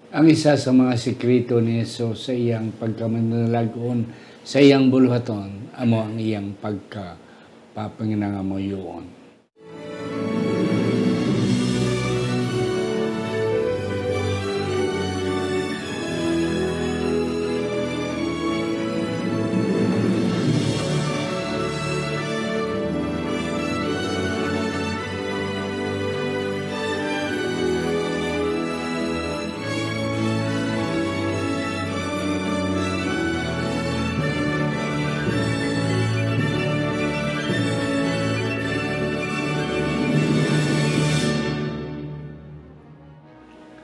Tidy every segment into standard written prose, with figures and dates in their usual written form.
Ang isa sa mga sekreto ni Jesus sa iyang pagkamanalagon sa iyang buluhaton, amo ang iyang pagkapapanginangamoyon.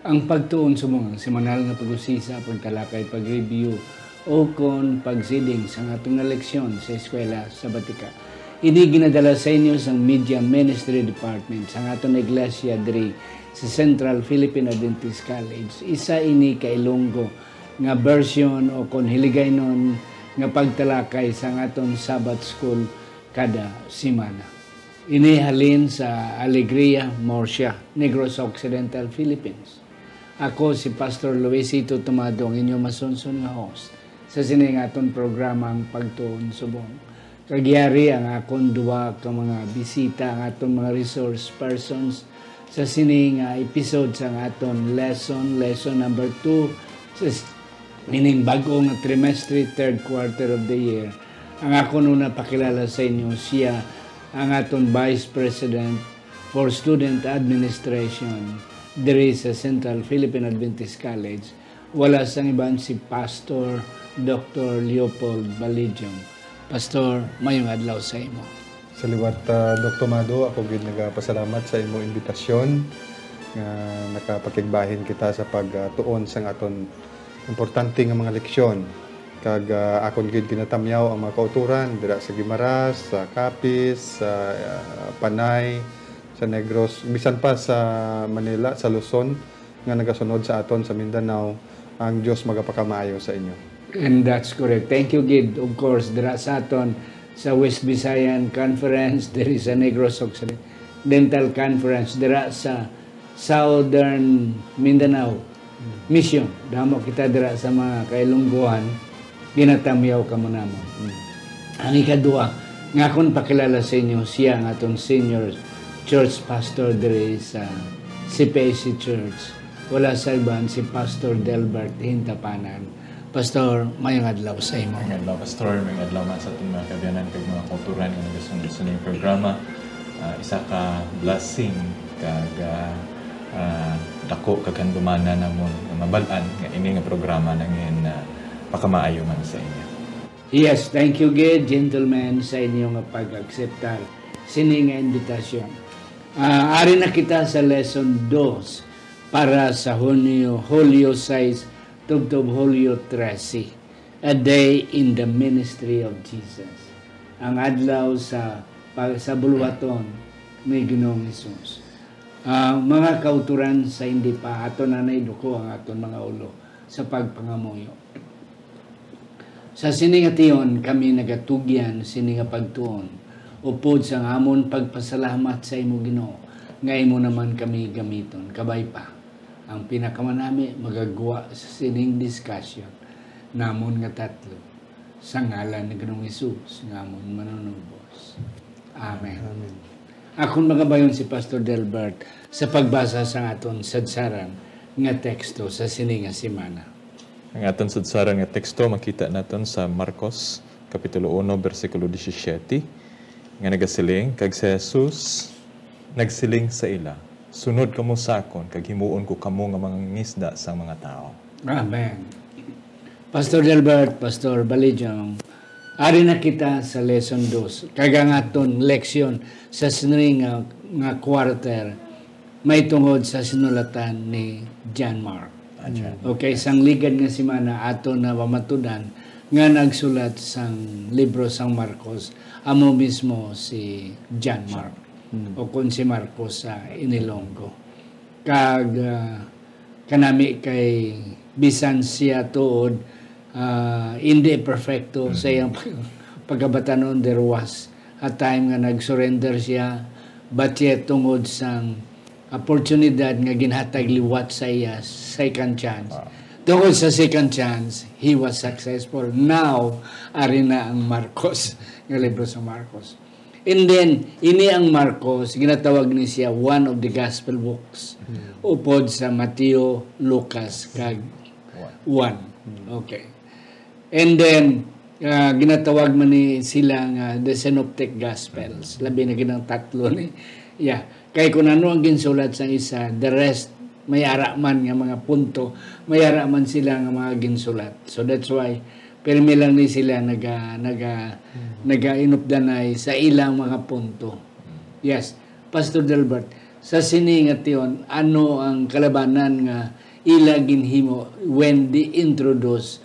Ang pagtuon sa mga semanal nga pag-usisa, pagtalakay, pag-review o kon pagsiding sa atong nga leksyon sa eskwela sa Batika. Ini ginadala sa inyo sa Media Ministry Department sa atong iglesia diri sa Central Philippine Adventist College. Isa ini ka Ilonggo nga version o kon hiligaynon nga pagtalakay sa atong Sabbath School kada semana. Ini halin sa Alegria, Murcia, Negros Occidental, Philippines. Ako si Pastor Luisito Tomado, ang inyong masunsun nga host sa sining aton programang Pagtuon Subong. Kagyari ang akong duwa ka mga bisita, ang aton mga resource persons sa sining episode sa aton lesson number 2 sa ining bagong trimestre, third quarter of the year. Ang ako nung napakilala sa inyo, siya ang aton Vice President for Student Administration diri sa Central Philippine Adventist College. Wala sang iban si Pastor Dr. Leopold Balidium. Pastor, mayong adlaw sa imo. Sa liwat, Dr. Mado, ako gid nagapasalamat sa imong imbitasyon nga nakapakigbahin kita sa pagtuon sang aton importante nga mga leksyon. Kag akon gid ginatamyaw ang mga kauturan dira sa Guimaras, sa Capiz, sa Panay, sa Negros, bisan pa sa Manila, sa Luzon, nga nagasunod sa aton sa Mindanao. Ang Diyos magapakamaayo sa inyo. And that's correct. Thank you, Gid. Of course, dira sa aton sa West Visayan Conference, diri sa Negros Occidental Conference, dira sa Southern Mindanao Mission. Damo kita dira sa mga kailungguhan, ginatamyaw ka mo namon. Ang ikadua, nga akong pakilala sa inyo, siya ang aton senior church pastor diri sa CPAC Church. Wala sa iban si Pastor Delbert Hintapanan. Pastor, mayong adlaw sa imo. Mayong adlaw, Pastor. Mayong adlaw man sa itong mga kabiyanan kag mga kulturan nga nagasunod sa inyong programa. Isa ka blessing kag dako kag handumana namon nga mabalan nga ini nga programa na ngayon pakamaayo man sa inyo. Yes, thank you, Gid, gentlemen, sa inyong pag-akseptar sini nga invitasyon. Ari na kita sa lesson 2 para sa Hulyo 6 tubtob Hulyo 13, a day in the ministry of Jesus. Ang adlaw sa buluhaton ni Ginoong Hesus. Mga kauturan sa hindi pa aton nanay duko ang aton mga ulo sa pagpangamuyo. Sa siningation kami nagatugyan sininga pagtuon upod sa amon pagpasalamat sa imo Ginoo nga imo naman kami gamiton. Kabay pa ang pinakamanami magagawa sa sining discussion namon nga tatlo sa ngalan ni Ginoong Hesus nga amon manunubos. Amen. Amen. Akong magabayon si Pastor Delbert sa pagbasa sa aton sadsaran nga teksto sa sininga semana. Ang aton sadsaran nga teksto makita naton sa Marcos kapitulo 1 bersikulo 17 nga nagasiling kag si Jesus nagsiling sa ila, sunod kamo sakon kag himuon ko kamo nga mga ngisda sa mga tao. Amen. Pastor Delbert, Pastor Balidium, ari na kita sa lesson 2. Kag ang aton leksyon sa sining nga quarter may tungod sa sinulatan ni John Mark. Okay, sang ligad nga semana aton na pamatudan nga nagsulat sang libro sang Marcos, amo mismo si John Mark o kung si Marcos sa Inilonggo. Kag kanami kay bisan siya tuod hindi perfecto sa iyang pagkabatanon, there was a time nga nag-surrender siya but yet tungod sang oportunidad nga ginhatag liwat sa iya second chance. Tungkol sa second chance, he was successful. Now, ari na ang Marcos, ng libro sa Marcos. And then, ini ang Marcos, ginatawag ni siya one of the gospel books. Upod sa Mateo, Lucas, kag 1. Okay. And then, ginatawag man ni sila nga the Synoptic Gospels. Labi na ginang tatlo ni. Yeah. Kaya kung ano ang ginsulat sa isa, the rest, may ara man nga mga punto, may ara man sila nga mga ginsulat. So that's why, pirmi lang ni sila naga-inupdanay sa ilang mga punto. Yes. Pastor Delbert, sa siningat yun, ano ang kalabanan nga ila ginhimo when they introduce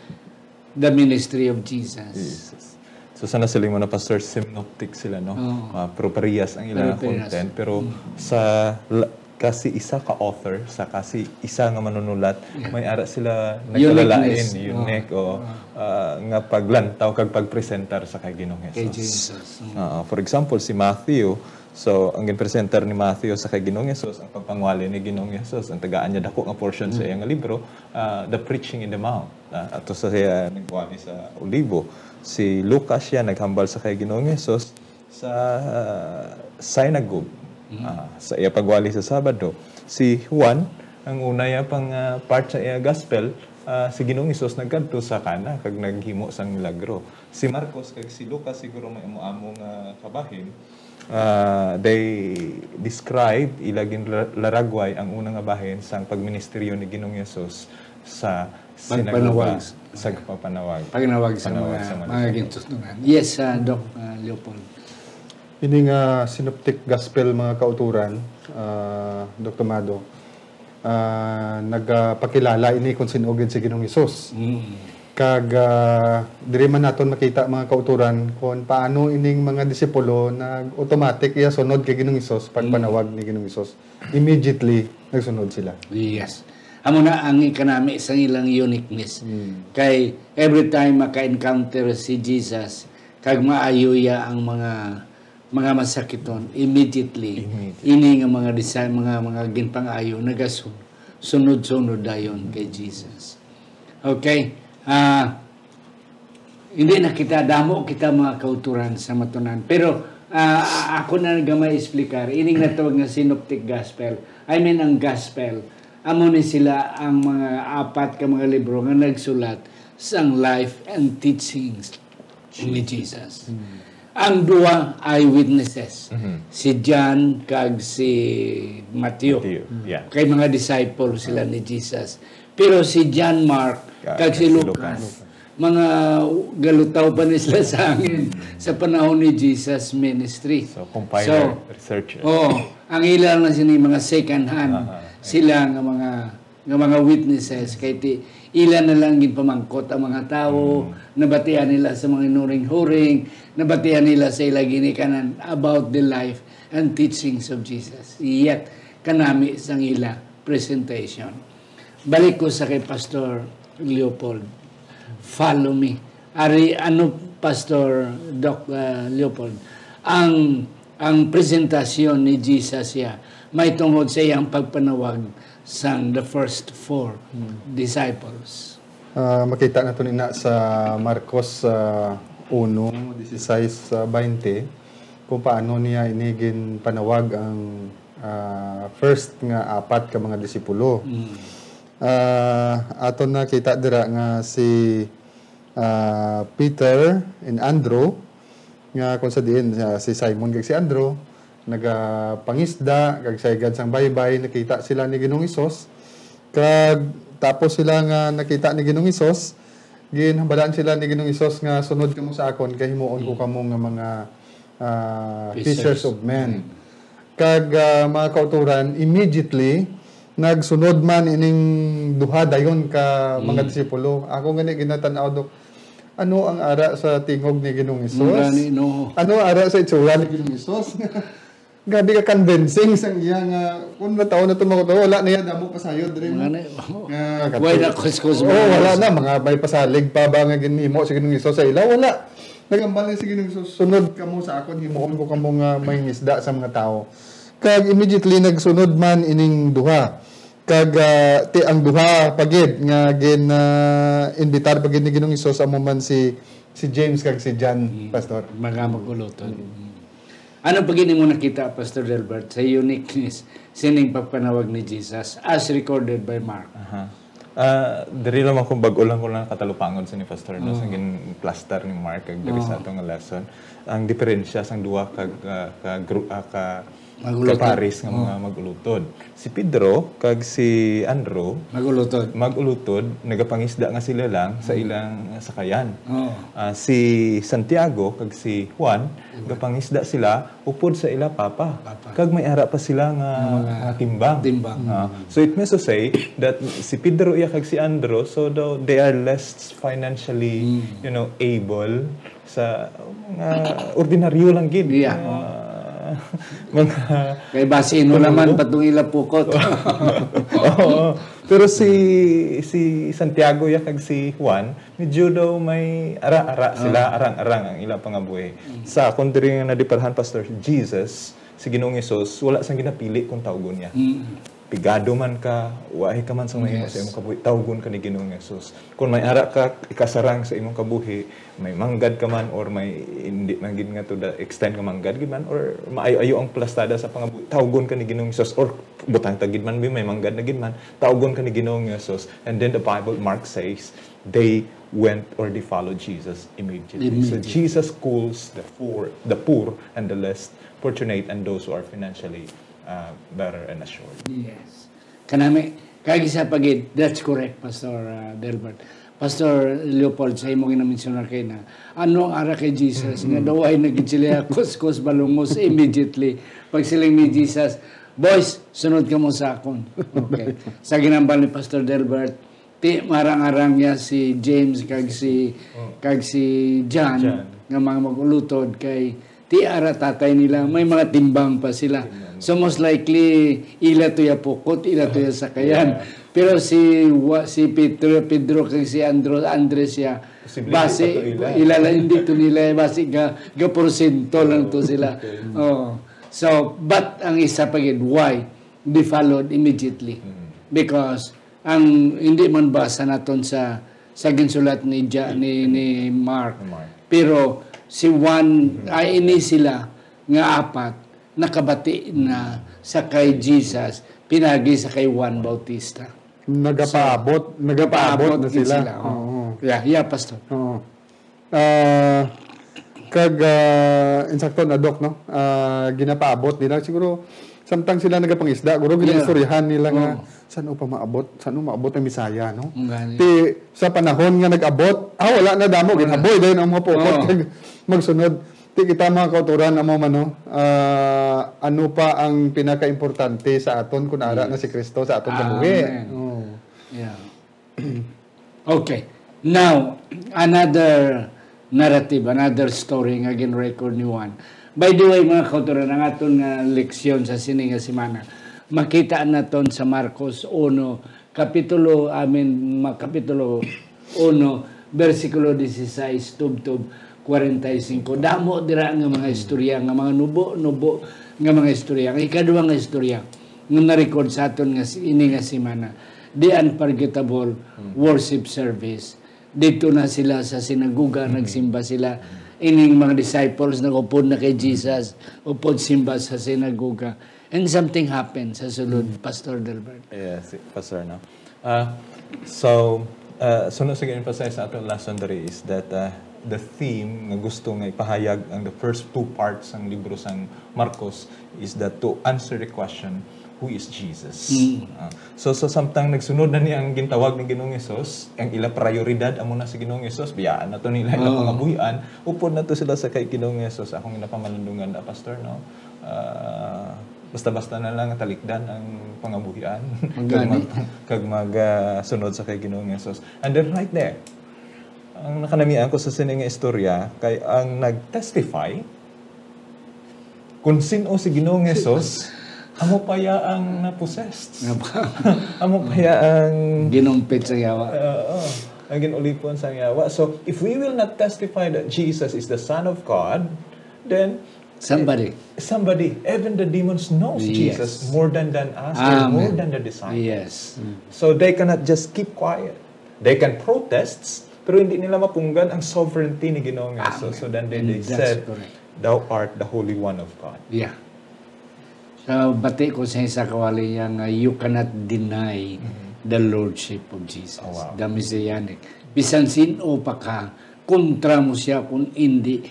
the ministry of Jesus? So sana sila mo na pastor, synoptic sila, no? Pero parehas ang ilang content. Pero sa kasi isa ka author, sa kasi isa nga manunulat, may ara sila nagkalalain, unique, nga paglantaw, kag pagpresentar sa kay Ginoong Jesus. For example, si Matthew, so ang ginpresentar ni Matthew sa kay Ginoong Jesus, ang pagpangwali ni Ginoong Jesus, ang tagaan niya dako nga portion sa iyang libro, The Preaching in the Mount. Ato sa siya nagwali sa Olivo. Si Lucas siya naghambal sa kay Ginoong Jesus sa synagogue. Sa iya pagwali sa Sabado. Si Juan, ang una niya pang part sa iya gospel, si Ginoong Jesus nagkadto sa Kana kag naghimo sang milagro. Si Marcos kag si Lucas siguro may amo nga kabahin. They describe ilagin laragway ang unang nga bahin sang pagministeryo ni Ginoong Jesus sa sinagoga, sa papanawag. Pagnawag sa mga gintutunan. Yes, Doc Leopold. Ini nga synoptic gospel mga kauturan, Dr. Mado, nagpakilala ini kung sinugid si Ginoong Hesus. Kag diri man naton makita mga kauturan kung paano ining mga disipulo nag automatic iya sunod kay Ginoong Hesus pagpanawag ni Ginoong Hesus. Immediately nagsunod sila. Yes. Amo na ang ikanami sa ilang uniqueness. Kay every time maka-encounter si Jesus, kag maayuya ang mga masakiton immediately. Ini nga mga design, mga ginpang-ayo nagasunod-sunod dayon kay Jesus. Okay? Hindi na kita damo kita mga kauturan sa matunan. Pero ako na gamay explicar, ining natawag nga synoptic gospel. I mean ang gospel. Amo ni sila ang mga apat ka mga libro nga nagsulat sang life and teachings ni Jesus. Ang duwa eyewitnesses. Si John kag si Matthew. Kay mga disciple sila ni Jesus. Pero si John Mark kag si Lucas, mga galutaw pa ni sila sa angin sa panahon ni Jesus ministry. So, compiler, researcher. Ang ilan na sini mga second hand sila nga mga witnesses kay ilan na lang ginpamangkot ang mga tao, nabatian nila sa mga inuring-huring, nabatian nila sa ilang ginikanan about the life and teachings of Jesus. Yet, kanami sang ila presentation. Balik ko sa kay Pastor Leopold. Follow me. Ari, Pastor Doc Leopold? Ang presentasyon ni Jesus siya, may tungod sa iyang pagpanawag sang the first four disciples. Makita na ito nina sa Marcos 1:16-20 kung paano niya inigin panawag ang first nga apat ka mga disipulo. Ato na kita dira nga si Peter and Andrew nga kung sa diin si Simon kag si Andrew nagapangisda kag saygad sang baybay, nakita sila ni Ginoong Hesus. Kag tapos sila nga nakita ni Ginoong Hesus, ginhambalan sila ni Ginoong Hesus nga sunod kamo sa akon kay himuon ko kamo nga mga fishers of men. Kag mga kauturan immediately nagsunod man ining duha dayon ka mga disipulo. Ako gani ginatan-aw Dok, ano ang ara sa tingog ni Ginoong Hesus? Ano ara sa itsura ni Ginoong Hesus? Gabi ka convincing sang iya nga kung nataon na tumago wala na yan damo pasayod diri mo. Why na kuskus mo? Wala na mga bay pasalig pa ba nga ginhimo sa Ginoong Hesus sa ila wala. Nagambal si Ginoong Hesus sunod kamo sa akon himuon ko kamo nga may isda sa mga tao. Kag immediately nagsunod man ining duha. Kag ti ang duha pagid nga invitar pagid ni Ginoong Hesus amo man si James kag si John, Pastor. Mga maguluton. Ano pag mo nakita, Pastor Delbert, sa uniqueness sining pagpanawag ni Jesus as recorded by Mark? Dari lang akong bago lang ko lang katalupangon sa ni Pastor no, sa plaster ni Mark kag dari sa atong lesson. Ang diferensya sang duha kag paris nga mga magulutod. Si Pedro kag si Andrew magulutod nagapangisda nga sila lang sa ilang sakayan. Si Santiago kag si Juan gapangisda sila upod sa ila papa. Kag may ara pa sila nga timbang. So it means to say that si Pedro iya kag si Andrew, so though they are less financially able sa ordinaryo lang gid. Mga kay basin naman patong ila pukot. Pero si Santiago ya kag si Juan medyo daw may ara-ara sila, arang-arang ang ilang pangabuhi. Sa kung diri nga nadiperhan Pastor Jesus si Ginoong Hesus wala sang ginapili kung tawgon niya. Pigado man ka, wahi ka man sa mahimo sa imong kabuhi, tawgon ka ni Ginoong Hesus. Kung may ara ka ikasarang sa imong kabuhi, may manggad ka man or may hindi man gid nga to the extent nga manggad gid man or maayo-ayo ang plastada sa pangabuhi, tawgon ka ni Ginoong Hesus or butang tagid man may manggad na gid man, tawgon ka ni Ginoong Hesus. And then the Bible Mark says they went or they followed Jesus immediately. So Jesus calls the poor and the less fortunate and those who are financially better and assured. Yes. Kanami, kagisa pagid, that's correct, Pastor Delbert. Pastor Leopold, sa imong ginamensionar kay na, ano ang ara kay Jesus? Nga daw ay nagid sila kuskus balungos immediately. Pag silang ni Jesus, boys, sunod ka mo sa akon. Okay. Sa ginambal ni Pastor Delbert, marang-arang niya si James kag si John nga mga magulutod kay ara tatay nila, may mga timbang pa sila. So most likely ila to ya pukot, ila to ya sakayan. Pero si Pedro kag si Andres ya base ila hindi to nila base ga porsyento lang to sila. So but ang isa pagid why they followed immediately because ang hindi man basa naton sa ginsulat ni Mark. Pero si Juan ay ini sila nga apat nakabati na sa kay Jesus pinagi sa kay Juan Bautista. Nagapaabot na sila. Yeah, Pastor. Kag insakto na Doc no. Ginapaabot nila siguro samtang sila nagapangisda, guro ginistoryahan nila nga saan pa maabot ang Bisaya no. Sa panahon nga nag-abot, wala na damo ginaboy dayon ang mga pukot kag magsunod. Kita mga kauturan amo man no, ano pa ang pinaka-importante sa aton kun ara na si Kristo sa aton kabuhi. Yeah. Okay. Now, another narrative, another story nga gin-record ni Juan. By the way, mga kauturan, ang aton nga leksyon sa sining nga semana, makita naton sa Marcos 1, kapitulo 1, versikulo 16, tub 45. Damo dira nga mga istorya, nga mga nubo nga mga istorya. Ang ikaduha nga istorya nga na-record sa aton nga ini nga semana, the unforgettable worship service. Dito na sila sa sinaguga, nagsimba sila. Ining mga disciples nagupod na kay Jesus, upod simba sa sinaguga. And something happened sa sulod, Pastor Delbert. Yes, Pastor, no? So sunod sa emphasize sa aton lesson diri is that the theme nga gusto nga ipahayag ang the first two parts ng libro sang Marcos is that to answer the question, who is Jesus? So samtang nagsunod na niya ang gintawag ni Ginoong Hesus, ang ila prioridad amo na si Ginoong Hesus, biyaan na to nila ila pangabuhian, upod na to sila sa kay Ginoong Hesus. Akong ginapamalundungan na Pastor, no? Basta-basta na lang talikdan ang pangabuhian kag sunod sa kay Ginoong Hesus. And then right there, ang nakanamian ko sa sining istorya kay ang nag-testify kung sino si Ginoong Hesus, amo pa ya ang na-possessed. Amo pa ya ang ginumpit sa yawa. Ang ginulipon sa yawa. So if we will not testify that Jesus is the Son of God, then Somebody. Even the demons knows Yes. Jesus more than us, or more Amen. than the disciples. Yes. So they cannot just keep quiet. They can protest, pero hindi nila mapunggan ang sovereignty ni Ginoong Hesus. So then they And that's said, correct. Thou art the Holy One of God. Yeah. So, bati ko sa isa kawali yan nga, you cannot deny the Lordship of Jesus. Oh, wow. The Messianic. Bisan sino pa ka, kontra mo siya kung hindi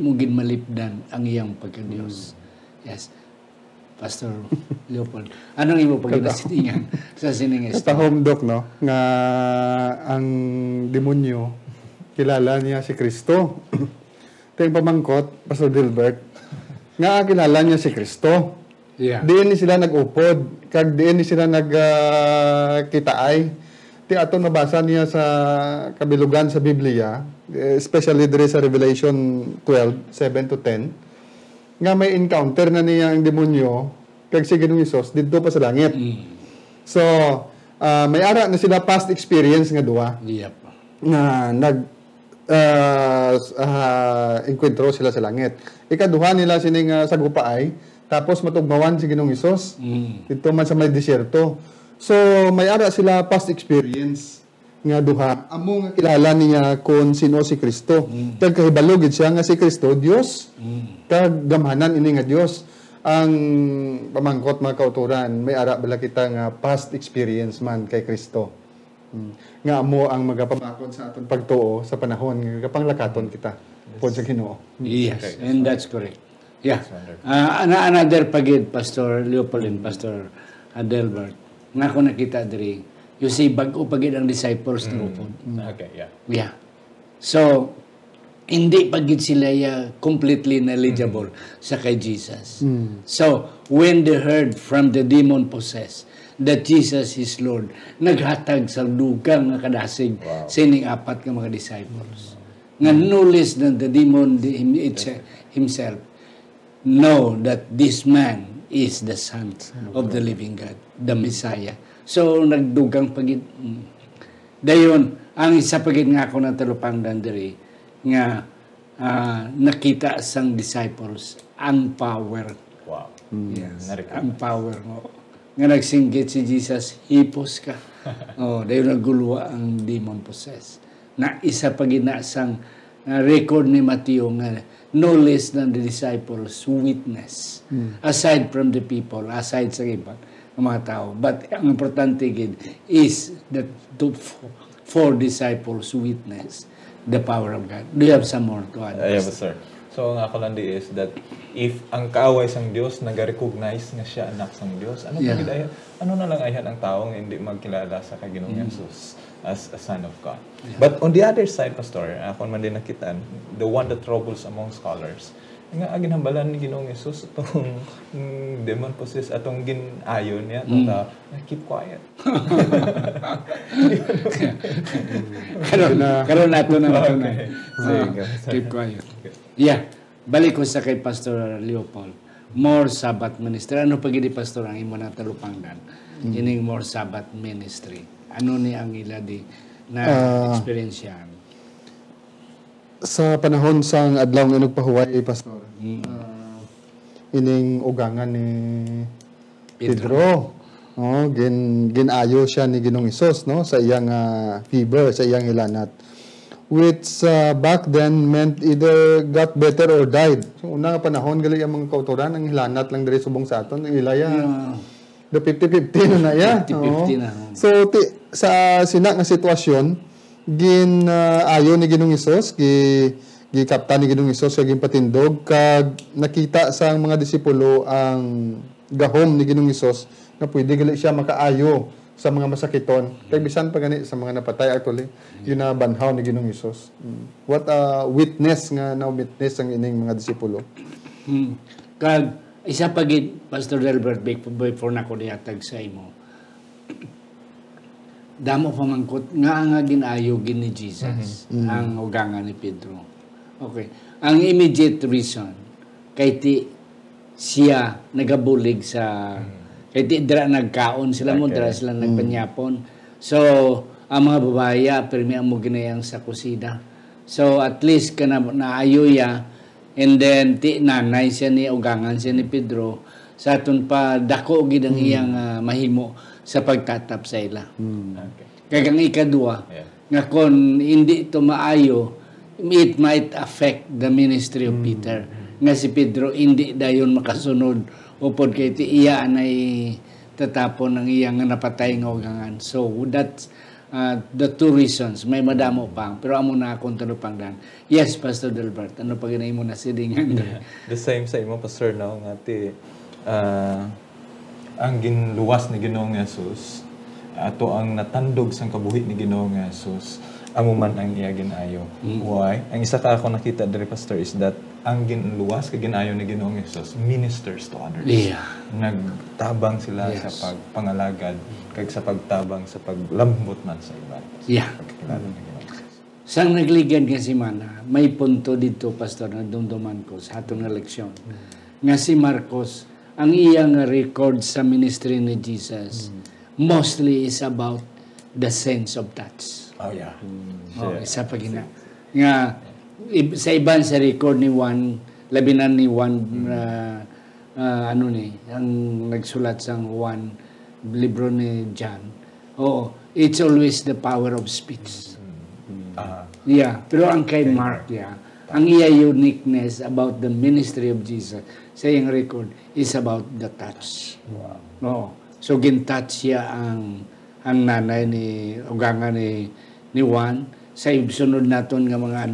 mo ginmalipdan ang iyang pagka-Diyos. Yes. Pastor Leopold, anong imo pagkinasiningan sa sininges? Katahom, Dok, no? Nga ang demonyo, kilala niya si Kristo. Ito yung pamangkot, Pastor Dilbert, nga kilala niya si Kristo. Yeah. Diin ni sila nag-upod, kag diin ni sila nagkitaay. Ti ato nabasa niya sa kabilugan sa Biblia, especially dire sa Revelation 12, 7 to 10, nga may encounter na niya ang demonyo kag si Ginoong Hesus didto pa sa langit. So, may ara na sila past experience nga duwa Yep. na enkwentro sila sa langit. Ikaduha nila sining sagupaay, tapos matugmawan si Ginoong Hesus dito man sa may desierto. So, may ara sila past experience nga duha. Amo nga kilala niya kung sino si Kristo. Kag kahibalogid siya nga si Kristo, Dios. Kag gamhanan ini nga Dios. Ang pamangkot mga kauturan, may ara bala kita nga past experience man kay Kristo. Nga amo ang magapabakod sa aton pagtuo sa panahon nga kapanglakaton kita pod sa Ginoo. Yes, and that's correct. Yeah. Another pagid, Pastor Leopold and Pastor Adelbert, nga ako nakita diri, you see, bago pagid ang disciples na upod. Okay, yeah. Yeah. So, hindi pagid sila completely knowledgeable sa kay Jesus. So, when they heard from the demon-possessed that Jesus is Lord, naghatag sa dugang nga kadasig sa ining apat nga mga disciples. Nga no less than the demon himself know that this man is the Son of the living God, the Messiah. So, nagdugang pagid. Dayon, ang isa pagid nga ako na talupangdan diri, nga nakita sang disciples ang power. Wow. Yes. Narika. Ang power mo. Nga nagsinggit si Jesus, hipos ka. Dayon naguluwa ang demon possessed. Na isa pagid na sang record ni Mateo nga no less than the disciples witness aside from the people, aside sa iba ng mga tao. But ang importante gid is that four disciples witness the power of God. Do you have some more to add? Yes, sir. So, ang ako lang di is that if ang kaaway sang Dios nag-recognize nga siya anak sang Dios, ano na lang ayan ang taong hindi magkilala sa Ginoong Hesus as a son of God. But on the other side, Pastor, ako man din nakitaan, the one that troubles among scholars, nga ginhambalan ni Ginoong Hesus itong demon possessed atong ginayon niya, keep quiet. Karon nato na ito na. Sige. Keep quiet. Yeah. Balik ko sa kay Pastor Leopold. More Sabbath ministry. Ano pag hindi Pastor ang imo na talupangdan? Ining more Sabbath ministry. Ano ni ang ila di na experience yan? Sa panahon sang adlaw nga nagpahuway, Pastor, ining ugangan ni Pedro. Ginayo siya ni Ginoong Hesus, no, sa iyang fever, sa iyang hilanat, which back then meant either got better or died. So una nga panahon gali ang mga kauturan ang hilanat lang diri subong sa aton ang ilaya. The 50-50 na ya. 50-50 na. So sa sina nga sitwasyon ayo ni Ginoong Hesus gikaptan ni Ginoong Hesus kag patindog kag nakita sa mga disipulo ang gahom ni Ginoong Hesus na pwede gali siya makaayo sa mga masakiton. Kay bisan pa gani sa mga napatay actually, yun na banhaw ni Ginoong Hesus. What a witness nga na witness ang ining mga disipulo. Kag isa pagid Pastor Delbert before na ko dihatag sa imo. Damo pamangkot nga ginayo gin ni Jesus ang ugangan ni Pedro. Okay. Ang immediate reason kay ti siya nagabulig sa kay ti dira nagkaon sila mo dira sila nagpanyapon. So ang mga babaye permi ang mo ginayang sa kusina. So at least kana naayo ya And then ti nanay siya ni ugangan siya ni Pedro sa aton pa dako gid ang iyang mahimo sa pagtatap sa ila. Okay. Kaya ang ikadua, Yeah. nga kung hindi ito maayo, it might affect the ministry of Peter. Nga si Pedro, hindi dayon makasunod upod kay ti iya ay tatapon ang iyang napatay nga ugangan. So, that's the two reasons. May madamo pang. Pero amo na akong tanupang dan. Yes, Pastor Delbert. Ano pa ginay mo na sidingan? The same sa imo, Pastor, no? Nga ti, ang ginluwas ni Ginoong Jesus, ato ang natandog sang kabuhi ni Ginoong Jesus, amo man ang iya ginayo. Why? Ang isa ka ako nakita diri, Pastor, is that ang ginluwas kay ginayo ni Ginoong Jesus ministers to others. Yeah. Nagtabang sila Yes. sa pagpangalagad, kag sa pagtabang sa paglambot man sa iba. Yeah. Pagkakilala ni Ginoong Jesus. Sang nagligan nga si Mana, may punto dito, Pastor, na dumduman ko sa atong nga leksyon. Nga si Marcos, ang iyang record sa ministry ni Jesus, mostly is about the sense of touch. Oh, yeah. Oh, isa pa gina. Nga, sa iban sa record ni Juan, labinan ni Juan, ang nagsulat sa Juan, libro ni John. Oh, it's always the power of speech. Yeah, pero ang kay Mark, ang iya uniqueness about the ministry of Jesus sa iyang record is about the touch. Wow. No. So gin-touch siya ang nanay ni ugangan ni Juan sa sunod naton nga mga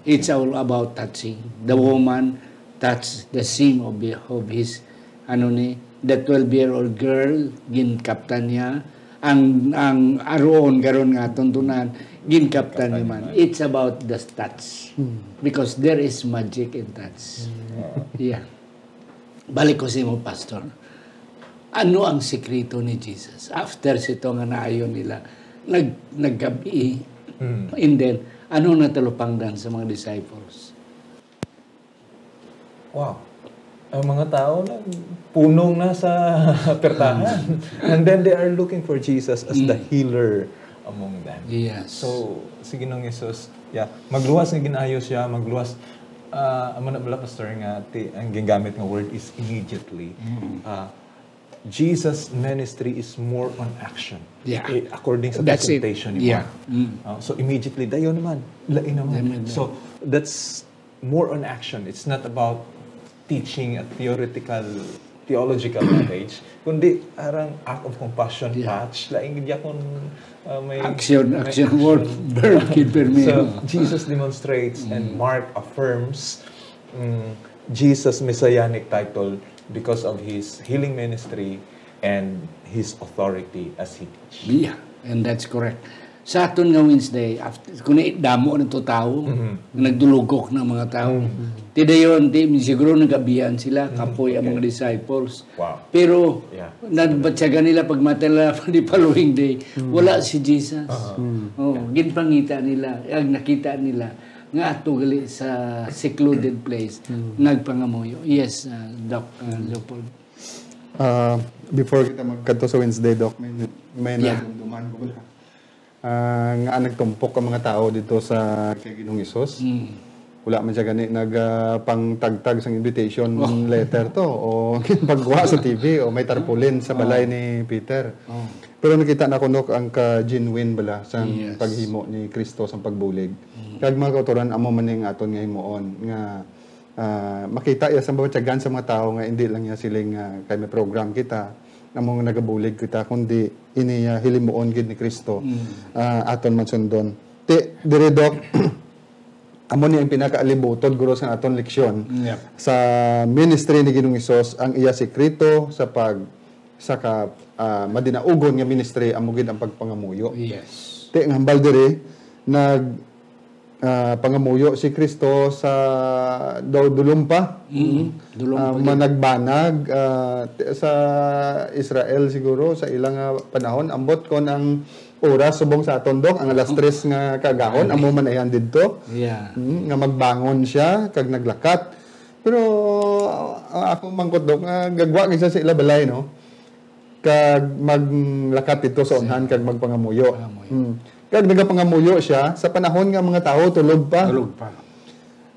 it's all about touching. The woman touched the seam of his the 12-year-old girl gin-kaptan niya ang aroon karon nga tuntunan gin-kaptan niya man. It's about the touch. Because there is magic in touch. Yeah. Balik ko sa imo, Pastor. Ano ang sikreto ni Jesus? After sito nga naayon nila, naggabi, and then, ano natalupangdan sa mga disciples? Wow. Ang mga tao na punong na sa pertahan. And then they are looking for Jesus as the healer among them. Yes. So, si Ginoong Jesus, magluwas nga ginayo siya, magluwas. Amo na bala, Pastor, nga ang gingamit nga word is immediately. Jesus' ministry is more on action. Yeah. According sa That's it. presentation ni Yeah. Juan. So immediately, dayo naman. Lain naman. So that's more on action. It's not about teaching a theological knowledge, kundi arang act of compassion, touch. Laing gid yakon may Action word, verb, kid permi. So Jesus demonstrates and Mark affirms Jesus' messianic title because of his healing ministry and his authority as he teaches. Yeah, and that's correct. Sa aton nga Wednesday, after, kung damo ng tao, nagdulugok ng mga tao, tidayon, siguro nagabihan sila, kapoy ang mga disciples. Wow. Pero, nagbatsaga nila pag matala di following day, wala si Jesus. Ginpangita nila, nakita nila, nga ato gali sa secluded place, nagpangamuyo. Yes, Doc Leopold. Before kita magkanto sa Wednesday, Doc, may nadumduman ko pala. Nga nagtumpok ang mga tao dito sa kay Ginoong Hesus. Wala man siya gani nagpangtagtag sa invitation letter to o pagwa sa TV o may tarpaulin sa balay ni Peter. Pero nakita na ko ang ka-genuine bala sa paghimo ni Kristo sa pagbulig. Kag mga kautoran amo man ning aton nga himuon nga makita ya sa bawat sa mga tao nga hindi lang ya siling kay may program kita namong nagabulig kita kundi ini hilimuon gid ni Kristo aton man sundon. Dire Doc amo ni ang pinakaalibuton guro sa aton leksyon sa ministry ni Ginoong Hesus ang iya sekreto sa madinaugon nga ministry amo gid ang pagpangamuyo. Yes. Ang hambal dire pangamuyo si Kristo sa dulumpa. Managbanag sa Israel siguro sa ilang panahon ambot kon ang oras subong sa aton Dok ang alas 3 nga kagahon amo man ayan didto. Nga magbangon siya kag naglakat. Pero ako mangkot Dok nga gagwa gid sa ila balay no. Kag maglakat dito sa unhan kag magpangamuyo. Kag nagapangamuyo siya sa panahon nga mga tao tulog pa.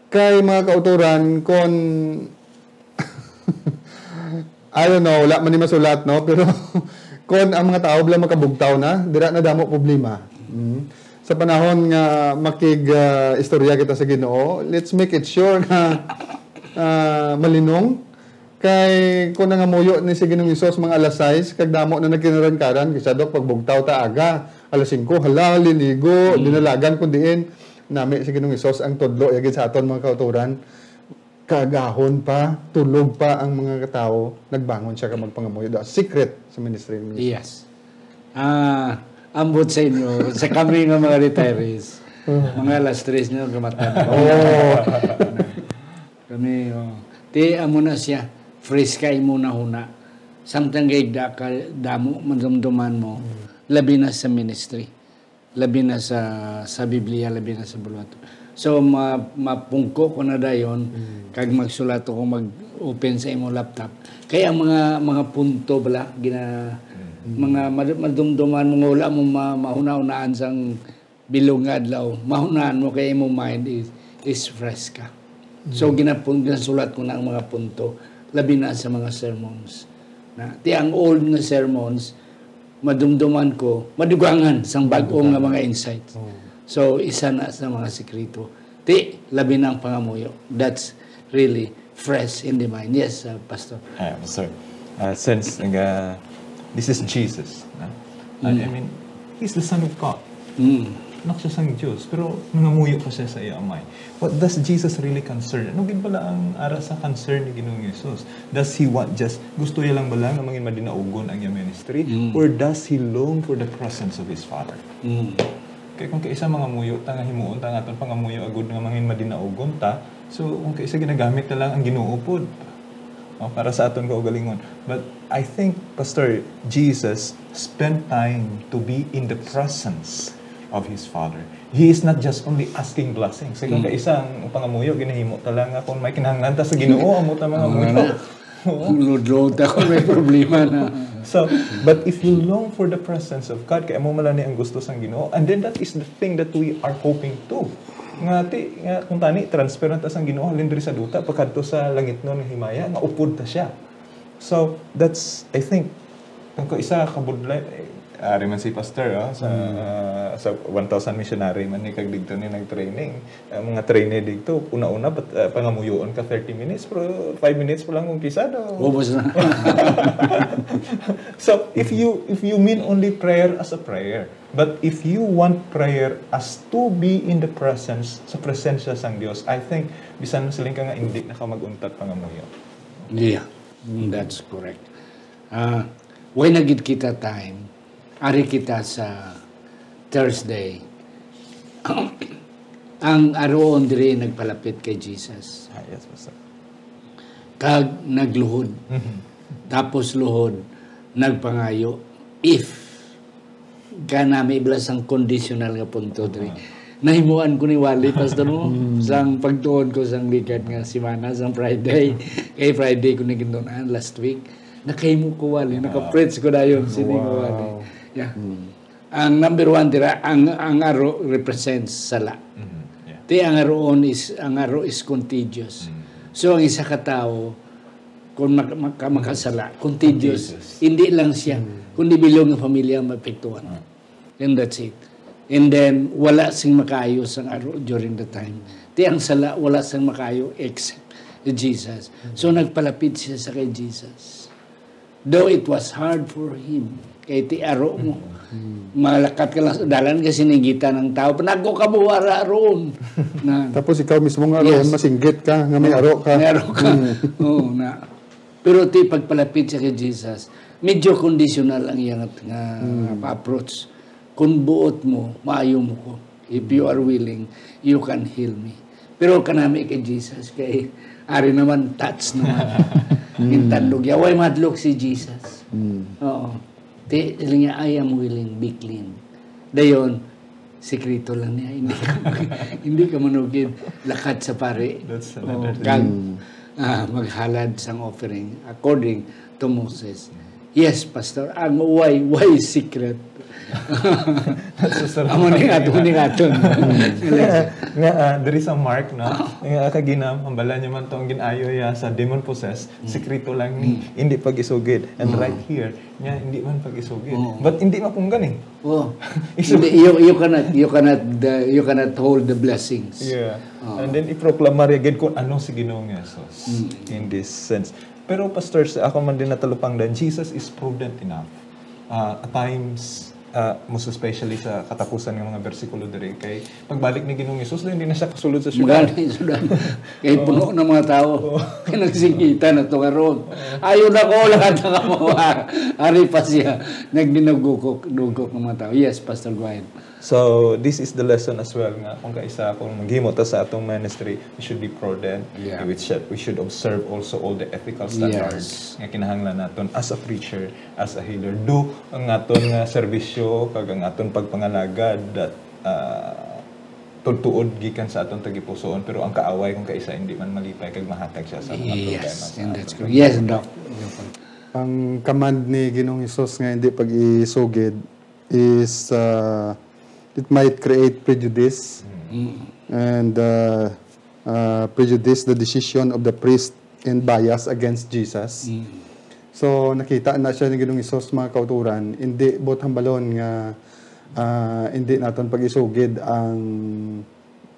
Kay mga kauturan, kung I don't know, wala man ni masulat, no? Pero kung ang mga tao bala makabugtaw na, dira na damo problema. Sa panahon nga istorya kita sa Ginoo, let's make it sure nga malinong. Kay kung nangamuyo ni si Ginoong Hesus mga alas 6, kag damo na nagkinarangkaran, kasi dok pagbugtaw ta aga, alas 5, hala, liligo, dinalagan kun diin. Nami si Ginoong Hesus ang tudlo, yagin sa aton mga kauturan, kagahon pa, tulog pa ang mga tao, nagbangon siya ka magpangamuyo. Secret sa ministry. Yes. Ambot sa inyo, sa kami ng mga retirees, mga alas 3 nyo kamatan. Kami, ti amo na siya, fresh kay muna huna. Samtang gaigda ka, damo, mandumduman mo, labi na sa ministry, labi na sa Biblia, labi na sa bulato. So, mapungko ko na dayon, kag magsulat ko mag-open sa imong laptop. Kaya mga punto bala, mga madumduman mo, wala mo mahuna-unaan sang bilong adlaw, mahunaan mo kaya imong mind is fresh ka. So, ginasulat ko na ang mga punto, labi na sa mga sermons. Ti ang old nga sermons, madumduman ko, madugangan sang bag-ong nga mga insights. So, isa na sa mga sekreto. Ti, labi na ang pangamuyo. That's really fresh in the mind. Yes, Pastor. Pastor. Since this is Jesus. I mean, He's the Son of God. Not siya sang Diyos, pero nangamuyo pa siya sa iya amay. What does Jesus really concern? Ano gid pala ang ara sa concern ni Ginoong Hesus? Does He want just, gusto niya lang ba lang na mangin madinaugon ang iya ministry? Or does He long for the presence of His Father? Kaya kung kaisa mga muyo, nga himuon, nga aton pangamuyo agud nga mangin madinaugon ta, so kung kaisa ginagamit na lang ang Ginoo pod para sa aton kaugalingon. But I think, Pastor, Jesus spent time to be in the presence of His Father. He is not just only asking blessings. Kaya kung kaisa ang pangamuyo, ginahimo ta lang kung may kinahanglan ta sa Ginoo, amo ta mga muyo. Load ako, may problema na. So, but if you long for the presence of God, kaya mo malani ang gusto sang Ginoo, and then that is the thing that we are hoping to. Nga kung tani, transparent ta sang Ginoo, halin diri sa duta, pagkadto sa langit nun ng himaya, nga upod ta siya. So, that's, I think, kung isa kabudlay, ari man si Pastor sa 1,000 missionary man ni kag dito ni nag-training. Mga trainee dito una-una pangamuyoon ka 30 minutes pero 5 minutes pa lang umpisa do. Ubos na. So if you mean only prayer as a prayer, but if you want prayer as to be in the presence sa presensya sang Dios, I think bisan siling ka nga hindi na ka maguntat pangamuyo. Yeah, that's correct. Why nagid kita time? Ari kita sa Thursday. Ang aroon diri nagpalapit kay Jesus. Yes, Pastor. Kag nagluhod. Tapos luhod, nagpangayo. If kanami iblas ang conditional nga punto diri. Nahimuan ko ni Wally, Pastor mo, sang pagtuon ko sang likat nga simana, sang Friday. Kay Friday ko nagintunan last week. Nakahimo ko Wally, naka-preach ko na yun, sining Wally. Yeah. Ang number 1 dira, ang aro represents sala. Ti ang aro is contagious. So ang isa ka tao kung makasala, contagious. Hindi lang siya, kundi bilong ng pamilya maapektuhan. And that's it. And then wala sing makayo sang aro during the time. Ti ang sala wala sing makayo except Jesus. So nagpalapit siya sa kay Jesus. Though it was hard for him. Kaya ti aro mo. Malakat ka lang sa dalan kasi sinigita ng tao. Panago ka buwara roon. Tapos ikaw mismo nga roon, masinggit ka, nga may aro ka. May aro ka. Oo, Pero ti pagpalapit siya kay Jesus, medyo conditional ang iyang approach. Kung buot mo, maayo mo ko. If you are willing, you can heal me. Pero kanami kay Jesus, kay ari naman, touch naman. Intandog. Yaway madlok si Jesus. Oo. Niya, I am willing, be clean. Dayon, sekreto lang niya. Hindi ka manugid. Lakad sa pare. That's another thing. Maghalad sang offering according to Moses. Yes, Pastor. Ang why secret? Amo ni aton. Nga there is a mark na nga kaginam ang bala niya man tong ginayo ya sa demon possessed sekreto lang ni hindi pag isugid and right here nga hindi man pag isugid but hindi mapunggan Oh. You cannot hold the blessings. And then iproklamar gid kung ano si Ginoong Hesus in this sense. Pero pastors, ako man din natalupang dan Jesus is prudent enough. At times most especially sa katapusan ng mga bersikulo diri kay pagbalik ni Ginoong Hesus hindi na siya kasulod sa syudad. Kay puno ng mga tao. Kay nagsingita na to karon. Ayon ako lahat ng mo. Ari pa siya nagdinugukok ng mga tao. Yes, Pastor, go ahead. So this is the lesson as well nga kung kaisa kung maghimo ta sa atong ministry, we should be prudent. We should observe also all the ethical standards nga kinahanglan naton as a preacher, as a healer. Do ang aton nga serbisyo kag ang aton pagpangalagad that tuod gikan sa aton tagipusoon pero ang kaaway kung kaisa hindi man malipay kag mahatag siya sa mga problema. That's correct. Yes, Doc. Ang command ni Ginoong Hesus nga hindi pag-isugid is it might create prejudice and prejudice the decision of the priest and bias against Jesus. So nakita na siya ni Ginoong Hesus mga kauturan, hindi bot hambalon nga hindi naton pag-isugid ang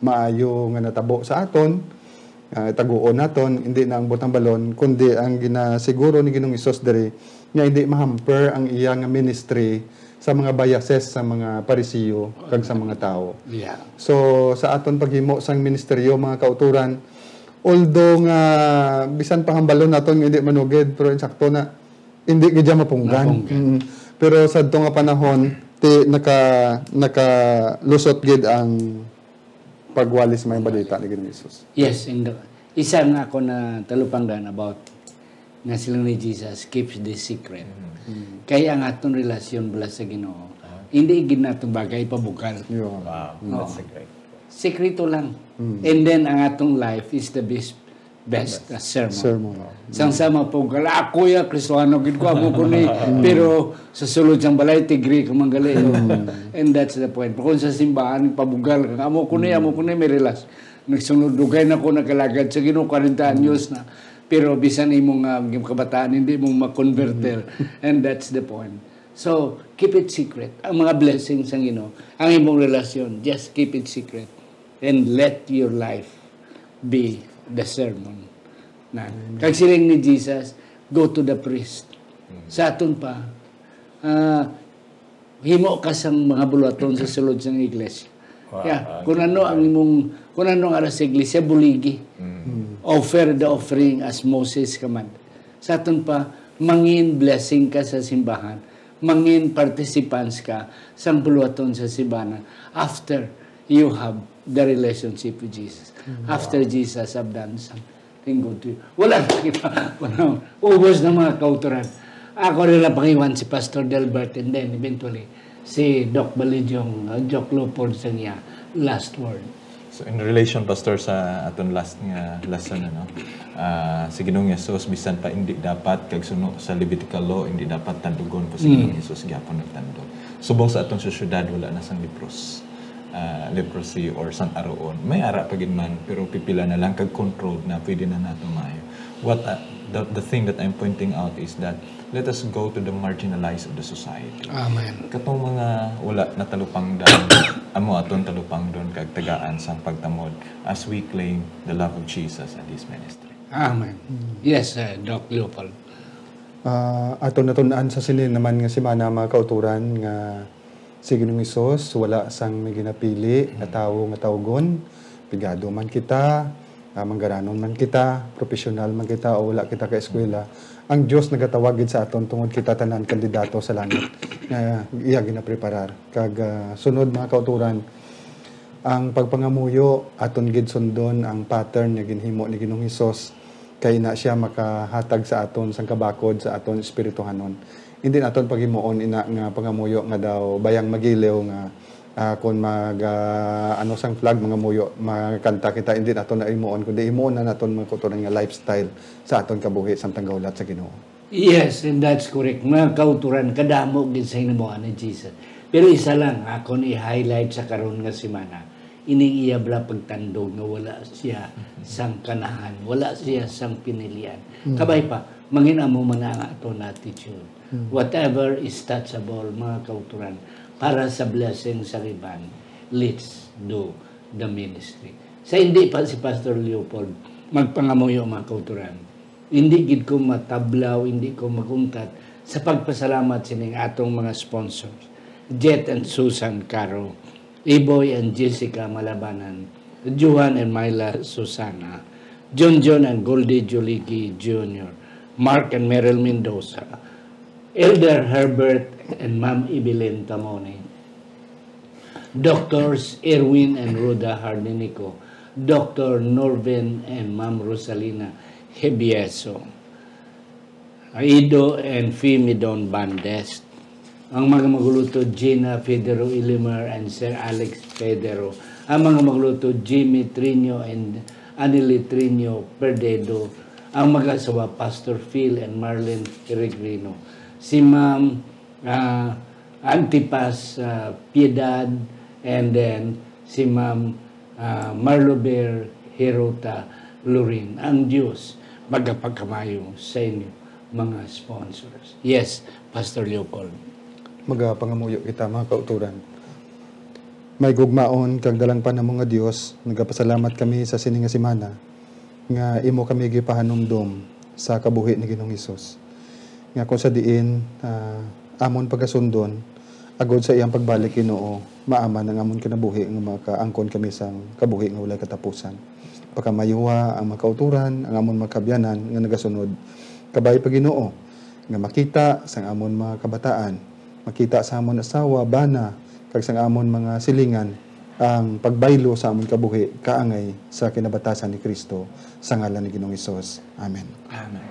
maayo nga natabo sa aton, taguon naton, hindi na ang bot hambalon kundi ang ginasiguro ni Ginoong Hesus diri nga hindi mahamper ang iyang ministry sa mga biases sa mga parisiyo kag sa mga tao. So sa aton paghimo sang ministeryo mga kauturan, although nga bisan pa hambalon naton hindi manugid pero insakto na hindi gid mapunggan. Pero sa adto nga panahon naka lusot gid ang pagwalis may balita ni Ginoong Hesus. Yes, isa nga ako na talupanggan about nga silang ni Jesus keeps this secret. Kaya ang atong relasyon bala sa Ginoo, hindi gid natong bagay pabukal. Wow, that's a great. Sekreto lang. And then ang atong life is the best sermon. Sang-sama po gala ako ya Kristiyano gid ko amo ko ni pero sa sulod sang balay tigri ka manggali. And that's the point. Kung sa simbahan pabugal ka amo ko ni may relas. Nagsunod dugay na ko nakalagad sa Ginoo 40 anyos na. Pero bisan imong kabataan hindi mong ma-converter. And that's the point. So, keep it secret. Ang mga blessings ang Ginoo, ang imong relasyon, just keep it secret. And let your life be the sermon. Kag siling ni Jesus, go to the priest. Sa aton pa, himo ka sang mga bulaton sa sulod sang iglesia. Kung ano ang aras sa iglesia, buligi. Offer the offering as Moses command. Sa aton pa, mangin blessing ka sa simbahan. Mangin participants ka sa buluaton sa simbahan after you have the relationship with Jesus. After Jesus have done something good to you. Wala ubos na mga kauturan. Ako rin lang pangiwan si Pastor Delbert and then eventually si Doc Balidyong, Doc Lupon sa niya last word. So in relation, Pastor, sa aton last nga lesson, si Ginoong Hesus, bisan pa hindi dapat, kag suno sa Levitical law, hindi dapat tandugon po si Ginoong Hesus, gyapon nagtandog. Subong sa aton syudad, wala na sang leprosy or sang aroon. May ara pa gid man, pero pipila na lang, kag controlled na, pwede na nato maayo. What the thing that I'm pointing out is that let us go to the marginalized of the society. Amen. Katong mga wala na talupang dan, amo aton talupang don kag tagaan sang pagtamod as we claim the love of Jesus and His ministry. Amen. Yes, Doc Leopold. Aton natun-an sa sinin naman nga semana mga kauturan nga si Ginoong Hesus wala sang may ginapili nga tawo nga tawgon, pigado man kita, manggaranon man kita, profesional man kita o wala kita ka eskwela. Ang Dios nagatawag gid sa aton tungod kita tanan kandidato sa langit nga iya ginapreparar. Kag sunod mga kauturan, ang pagpangamuyo aton gid sundon ang pattern nga ginhimo ni Ginoong Hesus kay na siya makahatag sa aton sang kabakod sa aton espirituhanon. Hindi naton paghimuon ina nga pangamuyo nga daw bayang magilew nga kung ano sang flag mga muyo makanta kita hindi naton na imuon kundi imuon na naton mga kauturan nga lifestyle sa aton kabuhi samtang gawlat sa Ginoo. Yes, and that's correct. Mga kauturan, kadamo gid sa hinamuan ni Jesus. Pero isa lang, ako ni highlight sa karon nga semana. Ining iyabla pagtandog nga wala siya sang kanahan, wala siya sang pinilian. Kabay pa, manginamo man ang aton attitude. Whatever is touchable, mga kauturan, para sa blessing sa riban, let's do the ministry. Sa hindi pa si Pastor Leopold, magpangamuyo mga kauturan. Hindi gid ko matablaw, hindi ko maguntat sa pagpasalamat sining atong mga sponsors. Jet and Susan Caro, Iboy and Jessica Malabanan, Johan and Myla Susana, John and Goldie Joliki Jr., Mark and Meryl Mendoza, Elder Herbert and Ma'am Evelyn Tamone, Doctors Erwin and Rhoda Hardinico, Dr. Norvin and Ma'am Rosalina Hebieso, Aido and Fimidon Bandes, ang mga magluto Gina Federo Ilimar and Sir Alex Federo, ang mga magluto Jimmy Trino and Anili Trino Perdedo, ang mag-asawa Pastor Phil and Marlene Peregrino, si Ma'am Antipas Piedad, and then si Ma'am Marlober Hirota Lurin. Ang Diyos magapagkamayo sa inyo, mga sponsors. Yes, Pastor Leopold. Magapangamuyo kita mga kauturan. May gugmaon kag dalang pa ng mga Dios, nagapasalamat kami sa sining nga semana nga imo kami gipahanumdom sa kabuhi ni Ginoong Hesus. Nga kung sa diin amon pagasundon agod sa iyang pagbalik Ginoo, maaman ang amon kinabuhi nga makaangkon kami sang kabuhi nga walay katapusan. Pagkamayuwa ang mga kauturan, ang amon makabyanan nga nagasunod kabay pa Ginoo nga makita sang amon mga kabataan, makita sa amon asawa, bana, kag sa amon mga silingan, ang pagbaylo sa amon kabuhi, kaangay sa kinabatasan ni Kristo, sa ngalan ni Ginoong Hesus. Amen. Amen.